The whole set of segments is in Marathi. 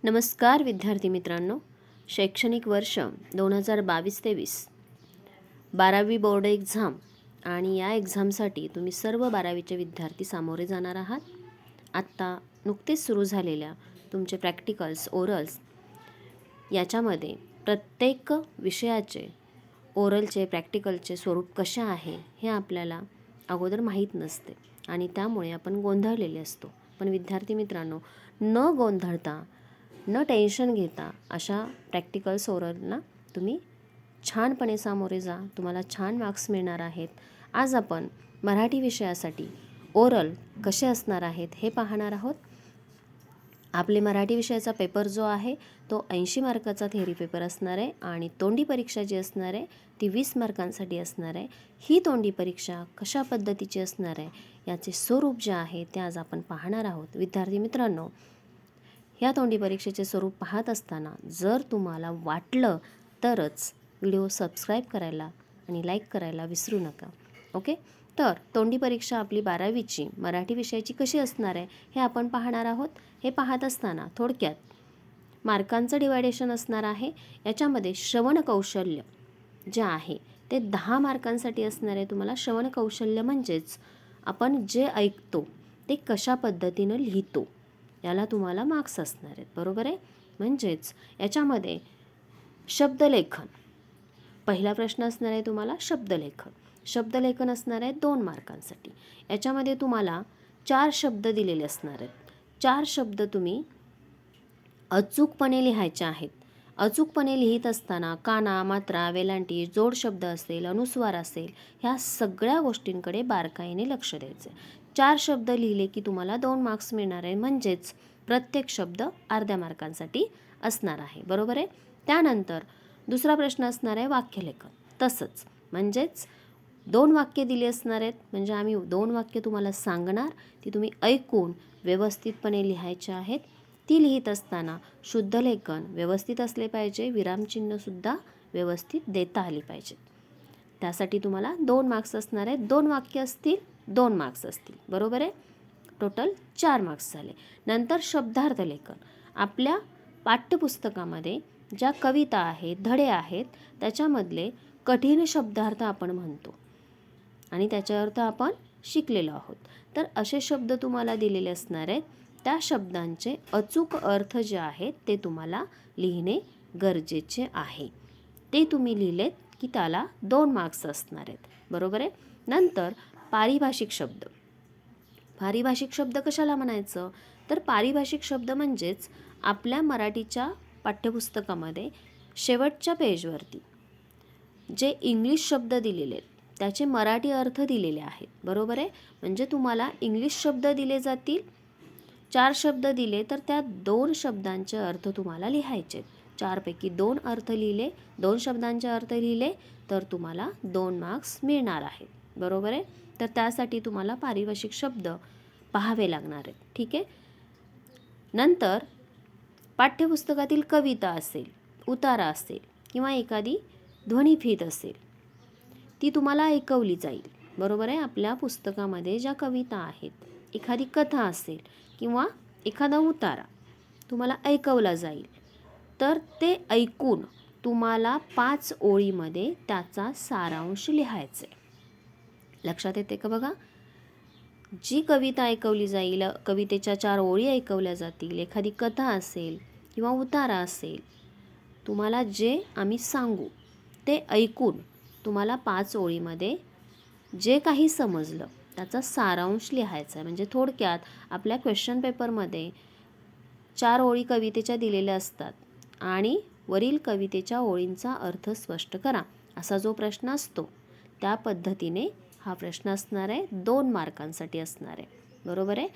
नमस्कार विद्यार्थी मित्रांनो, शैक्षणिक वर्ष 2022-23 12वी बोर्ड एक्झाम आणि या एक्झामसाठी तुम्ही सर्व 12वीचे विद्यार्थी सामोरे जाणार आहात. आत्ता नुकतेच सुरू झालेल्या तुमचे प्रॅक्टिकल्स, ओरल्स याच्यामध्ये प्रत्येक विषयाचे ओरलचे, प्रॅक्टिकलचे स्वरूप कसे आहे हे आपल्याला अगोदर माहीत नसते आणि त्यामुळे आपण गोंधळलेले असतो. पण विद्यार्थी मित्रांनो, न गोंधळता न टेन्शन घेता अशा प्रॅक्टिकल्स ओरलना तुम्ही छानपणे सामोरे जा. तुम्हाला छान मार्क्स मिळणार आहेत. आज आपण मराठी विषयासाठी ओरल कसे असणार आहेत हे पाहणार आहोत. आपले मराठी विषयाचा पेपर जो आहे तो 80 मार्काचा थेअरी पेपर असणार आहे आणि तोंडी परीक्षा जी असणार आहे ती 20 मार्कांसाठी असणार आहे. ही तोंडी परीक्षा कशा पद्धतीची असणार आहे याचे स्वरूप जे आहे ते आज आपण पाहणार आहोत. विद्यार्थी मित्रांनो, ह्या तोंडी परीक्षेचे स्वरूप पाहत असताना जर तुम्हाला वाटलं तरच व्हिडिओ सबस्क्राईब करायला आणि लाईक करायला विसरू नका. ओके, तर तोंडी परीक्षा आपली 12वीची मराठी विषयाची कशी असणार आहे हे आपण पाहणार आहोत. हे पाहत असताना थोडक्यात मार्कांचं डिवायडेशन असणार आहे. याच्यामध्ये श्रवण कौशल्य जे आहे ते 10 मार्कांसाठी असणार आहे. तुम्हाला श्रवण कौशल्य म्हणजेच आपण जे ऐकतो ते कशा पद्धतीनं लिहितो याला तुम्हाला मार्क्स असणार आहेत, बरोबर आहे. म्हणजेच याच्यामध्ये शब्दलेखन पहिला प्रश्न असणार आहे तुम्हाला शब्दलेखन असणार आहे 2 मार्कांसाठी. याच्यामध्ये तुम्हाला 4 शब्द दिलेले असणार आहेत. 4 शब्द तुम्ही अचूकपणे लिहायचे आहेत. अचूकपणे लिहित असताना काना, मात्रा, वेलांटी, जोड शब्द असेल, अनुस्वार असेल, ह्या सगळ्या गोष्टींकडे बारकाईने लक्ष द्यायचे. 4 शब्द लिहिले की तुम्हाला 2 मार्क्स मिळणार आहे. म्हणजेच प्रत्येक शब्द अर्ध्या मार्कांसाठी असणार आहे, बरोबर आहे. त्यानंतर दुसरा प्रश्न असणार आहे वाक्यलेखन. तसंच म्हणजेच 2 वाक्य दिली असणार आहेत. म्हणजे आम्ही 2 वाक्य तुम्हाला सांगणार, ती तुम्ही ऐकून व्यवस्थितपणे लिहायचे आहेत. ती लिहित असताना शुद्ध लेखन व्यवस्थित असले पाहिजे, विरामचिन्हसुद्धा व्यवस्थित देता आली पाहिजेत. त्यासाठी तुम्हाला 2 मार्क्स असणार आहेत. 2 वाक्य असतील 2 मार्क्स असतील, बरोबर आहे. टोटल 4 मार्क्स झाले. नंतर शब्दार्थ लेखन. आपल्या पाठ्यपुस्तकामध्ये ज्या कविता आहेत, धडे आहेत, त्याच्यामधले कठीण शब्दार्थ आपण म्हणतो आणि त्याचा अर्थ आपण शिकलेलो आहोत. तर असे शब्द तुम्हाला दिलेले असणार आहेत. त्या शब्दांचे अचूक अर्थ जे आहेत ते तुम्हाला लिहिणे गरजेचे आहे. ते तुम्ही लिहिलेत की त्याला 2 मार्क्स असणार आहेत, बरोबर आहे. नंतर पारिभाषिक शब्द. पारिभाषिक शब्द कशाला म्हणायचं तर पारिभाषिक शब्द म्हणजेच आपल्या मराठीच्या पाठ्यपुस्तकामध्ये शेवटच्या पेजवरती जे इंग्लिश शब्द दिलेले आहेत त्याचे मराठी अर्थ दिलेले आहेत, बरोबर आहे. म्हणजे तुम्हाला इंग्लिश शब्द दिले जातील. 4 शब्द दिले तर त्या 2 शब्दांचे अर्थ तुम्हाला लिहायचे. 4 पैकी 2 अर्थ लिहिले, 2 शब्दांचे अर्थ लिहिले तर तुम्हाला 2 मार्क्स मिळणार आहेत, बरोबर आहे. तर त्यासाठी तुम्हाला पारिभाषिक शब्द पाहावे लागणार आहेत, ठीक आहे. नंतर पाठ्यपुस्तकातील कविता असेल, उतारा असेल किंवा एखादी ध्वनिफीत असेल ती तुम्हाला ऐकवली जाईल, बरोबर आहे. आपल्या पुस्तकामध्ये ज्या कविता आहेत, एखादी कथा असेल किंवा एखादा उतारा तुम्हाला ऐकवला जाईल तर ते ऐकून तुम्हाला 5 ओळीमध्ये त्याचा सारांश लिहायचा आहे. लक्षात येते का बघा. जी कविता ऐकवली जाईल, कवितेच्या 4 ओळी ऐकवल्या जातील, एखादी कथा असेल किंवा उतारा असेल, तुम्हाला जे आम्ही सांगू ते ऐकून तुम्हाला 5 ओळीमध्ये जे काही समजलं त्याचा सारांश लिहायचा आहे. म्हणजे थोडक्यात आपल्या क्वेश्चन पेपरमध्ये 4 ओळी कवितेच्या दिलेल्या असतात आणि वरील कवितेच्या ओळींचा अर्थ स्पष्ट करा असा जो प्रश्न असतो त्या पद्धतीने हा प्रश्न असणार आहे. 2 मार्कांसाठी असणार आहे, बरोबर आहे.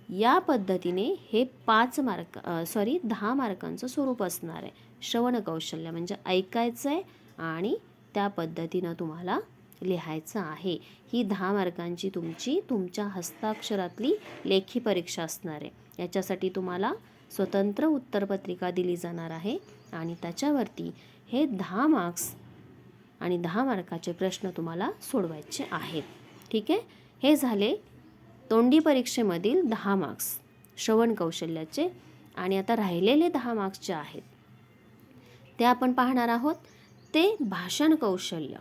या पद्धतीने हे 10 मार्कांचं स्वरूप असणार आहे. श्रवण कौशल्य म्हणजे ऐकायचं आहे आणि त्या पद्धतीनं तुम्हाला लिहायचं आहे. ही 10 मार्कांची तुमच्या हस्ताक्षरातली लेखी परीक्षा असणार आहे. याच्यासाठी तुम्हाला स्वतंत्र उत्तरपत्रिका दिली जाणार आहे आणि त्याच्यावरती हे 10 मार्क्स आणि 10 मार्काचे प्रश्न तुम्हाला सोडवायचे आहेत, ठीक आहे. हे झाले तोंडी परीक्षेमधील 10 मार्क्स श्रवण कौशल्याचे. आणि आता राहिलेले 10 मार्क्स जे आहेत ते आपण पाहणार आहोत. ते भाषण कौशल्य,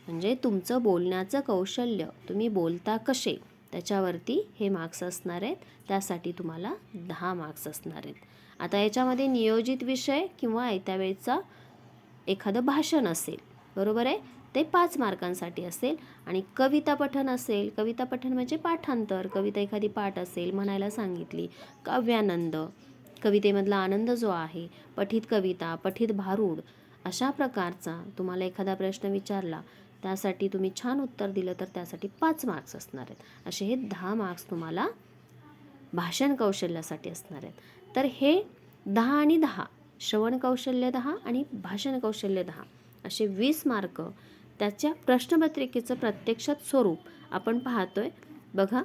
म्हणजे तुमचं बोलण्याचं कौशल्य, तुम्ही बोलता कसे, त्याच्यावरती हे मार्क्स असणार आहेत. त्यासाठी तुम्हाला 10 मार्क्स असणार आहेत. आता याच्यामध्ये नियोजित विषय किंवा आयत्या वेळेचा एखादं भाषण असेल, बरोबर आहे, ते 5 मार्कांसाठी असेल. आणि कविता पठण असेल, कविता पठण म्हणजे पाठांतर, कविता एखादी पाठ असेल, म्हणायला सांगितली, काव्यानंद, कवितेमधला आनंद जो आहे, पठित कविता, पठित भारूड, अशा प्रकारचा तुम्हाला एखादा प्रश्न विचारला, त्यासाठी तुम्ही छान उत्तर दिलं तर त्यासाठी 5 मार्क्स असणार आहेत. असे हे 10 मार्क्स तुम्हाला भाषण कौशल्यासाठी असणार आहेत. तर हे 10 आणि 10, श्रवण कौशल्य 10 आणि भाषण कौशल्य 10, असे 20 मार्क त्याच्या प्रश्नपत्रिकेचं प्रत्यक्षात स्वरूप आपण पाहतोय. बघा,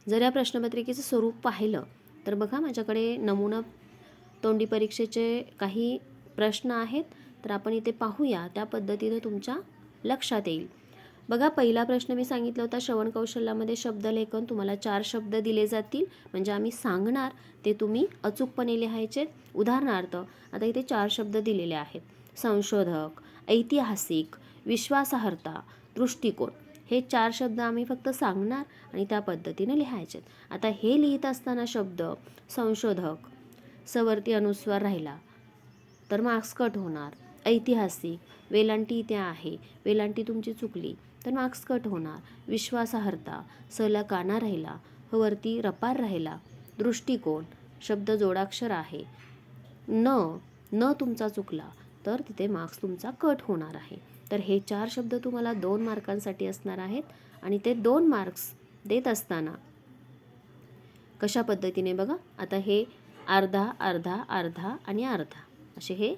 जर या प्रश्नपत्रिकेचं स्वरूप पाहिलं तर बघा, माझ्याकडे नमुना तोंडी परीक्षेचे काही प्रश्न आहेत, तर आपण इथे पाहूया. त्या पद्धतीने तुमच्या लक्षात येईल. बघा, पहिला प्रश्न मी सांगितला होता, श्रवण कौशल्यामध्ये शब्दलेखन. तुम्हाला 4 शब्द दिले जातील, म्हणजे आम्ही सांगणार ते तुम्ही अचूकपणे लिहायचे. उदाहरणार्थ, आता इथे 4 शब्द दिलेले आहेत: संशोधक, ऐतिहासिक, विश्वासार्हता, दृष्टिकोन. हे 4 शब्द आम्ही फक्त सांगणार आणि त्या पद्धतीने लिहायचे. आता हे लिहित असताना शब्द संशोधक सवरती अनुस्वार राहिला तर मार्क्स कट होणार. ऐतिहासिक, वेलांटी इथे आहे, वेलांटी तुमची चुकली तर मार्क्स कट होणार. विश्वासार्हता, सला काना राहिला, वरती रपार राहिला. दृष्टिकोन, शब्द जोडाक्षर आहे, न तुमचा चुकला तर तिथे मार्क्स तुमचा कट होणार आहे. तर हे 4 शब्द तुम्हाला 2 मार्कांसाठी असणार आहेत. आणि ते 2 मार्क्स देत असताना कशा पद्धतीने, बघा, आता हे अर्धा अर्धा अर्धा आणि अर्धा, असे हे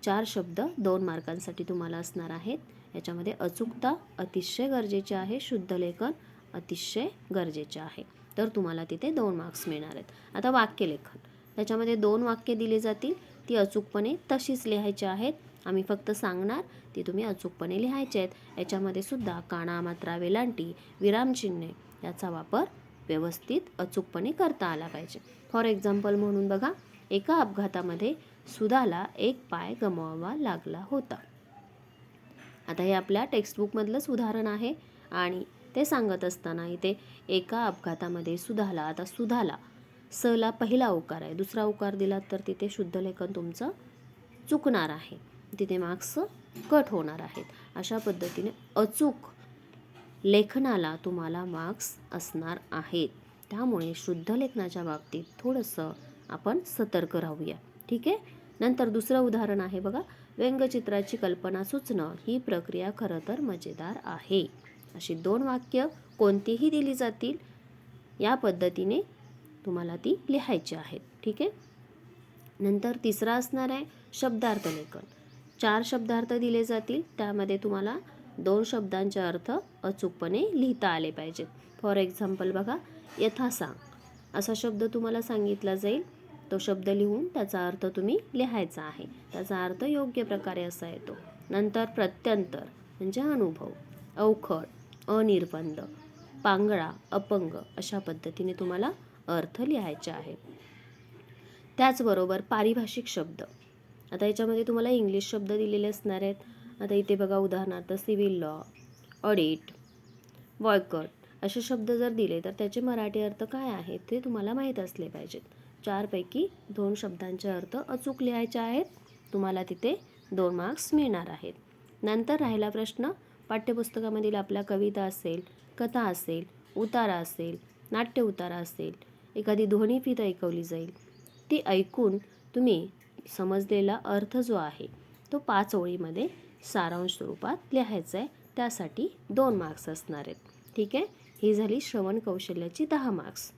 4 शब्द 2 मार्कांसाठी तुम्हाला असणार आहेत. याच्यामध्ये अचूकता अतिशय गरजेचे आहे, शुद्ध लेखन अतिशय गरजेचे आहे. तर तुम्हाला तिथे 2 मार्क्स मिळणार आहेत. आता वाक्यलेखन, त्याच्यामध्ये 2 वाक्य दिली जातील, ती अचूकपणे तशीच लिहायची आहेत. आम्ही फक्त सांगणार, ती तुम्ही अचूकपणे लिहायचे आहेत. याच्यामध्ये सुद्धा काना, मात्रा, वेलांटी, विरामचिन्हे याचा वापर व्यवस्थित अचूकपणे करता आला पाहिजे. फॉर एक्झाम्पल म्हणून बघा, एका अपघातामध्ये सुधाला एक पाय गमवावा लागला होता. आता हे आपल्या टेक्स्टबुकमधलंच उदाहरण आहे आणि ते सांगत असताना इथे एका अपघातामध्ये सुधाला, आता सुधाला सला पहिला उकार आहे, दुसरा उकार दिला तर तिथे शुद्ध लेखन तुमचं चुकणार आहे, तिथे मार्क्स कट होणार आहेत. अशा पद्धतीने अचूक लेखनाला तुम्हाला मार्क्स असणार आहेत. त्यामुळे शुद्ध लेखनाच्या बाबतीत थोडंसं आपण सतर्क राहूया, ठीक आहे. नंतर दुसरं उदाहरण आहे बघा, व्यंगचित्राची कल्पना सुचणं ही प्रक्रिया खरं तर मजेदार आहे. अशी 2 वाक्य कोणतीही दिली जातील, या पद्धतीने तुम्हाला ती लिहायची आहेत, ठीक आहे. नंतर तिसरा असणार आहे शब्दार्थ लेखन. 4 शब्दार्थ दिले जातील, त्यामध्ये तुम्हाला 2 शब्दांचे अर्थ अचूकपणे लिहिता आले पाहिजेत. फॉर एक्झाम्पल बघा, यथासांग असा शब्द तुम्हाला सांगितला जाईल, तो शब्द लिहून त्याचा अर्थ तुम्ही लिहायचा आहे, त्याचा अर्थ योग्य प्रकारे असा येतो. नंतर प्रत्यंतर म्हणजे अनुभव, अवखळ, अनिर्बंध, पांगळा, अपंग, अशा पद्धतीने तुम्हाला अर्थ लिहायचे आहेत. त्याचबरोबर पारिभाषिक शब्द, आता याच्यामध्ये तुम्हाला इंग्लिश शब्द दिलेले असणार आहेत. आता इथे बघा, उदाहरणार्थ सिव्हिल लॉ, ऑडिट, बॉयकॉट असे शब्द जर दिले तर त्याचे मराठी अर्थ काय आहेत ते तुम्हाला माहीत असले पाहिजेत. 4 पैकी 2 शब्दांचे अर्थ अचूक लिहायचे आहेत, तुम्हाला तिथे 2 मार्क्स मिळणार आहेत. नंतर राहिला प्रश्न, पाठ्यपुस्तकामधील आपल्या कविता असेल, कथा असेल, उतारा असेल, नाट्य उतारा असेल, एखादी ध्वनिफीत ऐकवली जाईल, ती ऐकून तुम्ही समजलेला अर्थ जो आहे तो 5 ओळीमध्ये सारांश स्वरूपात लिहायचा आहे. त्यासाठी 2 मार्क्स असणार आहेत, ठीक आहे. ही झाली श्रवण कौशल्याची 10 मार्क्स.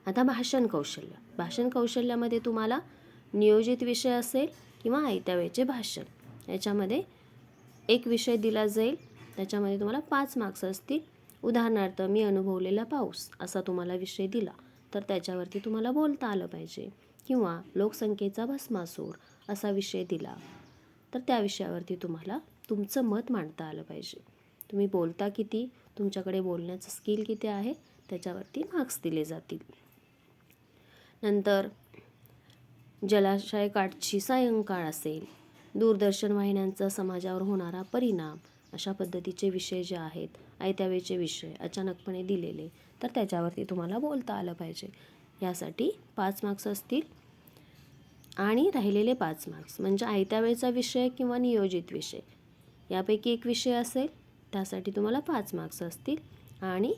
आता भाषण कौशल्य, भाषण कौशल्यामध्ये तुम्हाला नियोजित विषय असेल किंवा आयत्या वेळचे भाषण, याच्यामध्ये एक विषय दिला जाईल, त्याच्यामध्ये तुम्हाला 5 मार्क्स असतील. उदाहरणार्थ, मी अनुभवलेला पाऊस असा तुम्हाला विषय दिला तर त्याच्यावरती तुम्हाला बोलता आलं पाहिजे. किंवा लोकसंख्येचा भस्मासूर असा विषय दिला तर त्या विषयावरती तुम्हाला तुमचं मत मांडता आलं पाहिजे. तुम्ही बोलता किती, तुमच्याकडे बोलण्याचं स्किल किती आहे, त्याच्यावरती मार्क्स दिले जातील. नंतर जलाशयकाठची सायंकाळ असेल, दूरदर्शन वाहिन्यांचा समाजावर होणारा परिणाम, अशा पद्धतीचे विषय जे आहेत, आयत्या वेळचे विषय अचानकपणे दिलेले, तर त्याच्यावरती तुम्हाला बोलता आलं पाहिजे. यासाठी 5 मार्क्स असतील आणि राहिलेले 5 मार्क्स म्हणजे आयत्या वेळचा विषय किंवा नियोजित विषय यापैकी एक विषय असेल, त्यासाठी तुम्हाला 5 मार्क्स असतील आणि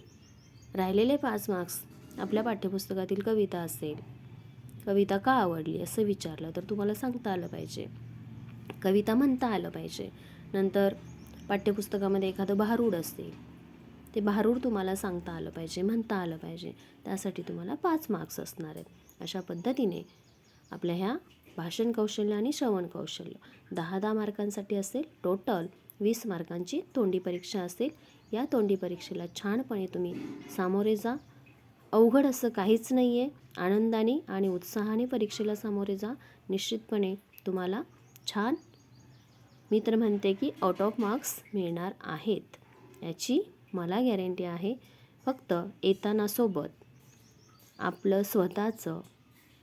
राहिलेले 5 मार्क्स आपल्या पाठ्यपुस्तकातील कविता असेल, कविता का आवडली असं विचारलं तर तुम्हाला सांगता आलं पाहिजे, कविता म्हणता आलं पाहिजे. नंतर पाठ्यपुस्तकामध्ये एखादं भारूड असेल, ते भारूड तुम्हाला सांगता आलं पाहिजे, म्हणता आलं पाहिजे. त्यासाठी तुम्हाला 5 मार्क्स असणार आहेत. अशा पद्धतीने आपल्या ह्या भाषण कौशल्य आणि श्रवण कौशल्य 10-10 मार्कांसाठी असेल. टोटल 20 मार्कांची तोंडी परीक्षा असेल. या तोंडी परीक्षेला छानपणे तुम्ही सामोरे जा. अवघड असं काहीच नाही आहे. आनंदाने आणि उत्साहाने परीक्षेला सामोरे जा. निश्चितपणे तुम्हाला छान, मी तर म्हणते की आउट ऑफ मार्क्स मिळणार आहेत, याची मला गॅरंटी आहे. फक्त येताना सोबत आपलं स्वतःचं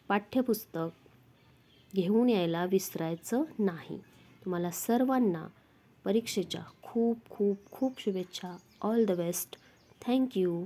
पाठ्यपुस्तक घेऊन यायला विसरायचं नाही. तुम्हाला सर्वांना परीक्षेच्या खूप खूप खूप शुभेच्छा. All the best. थँक्यू.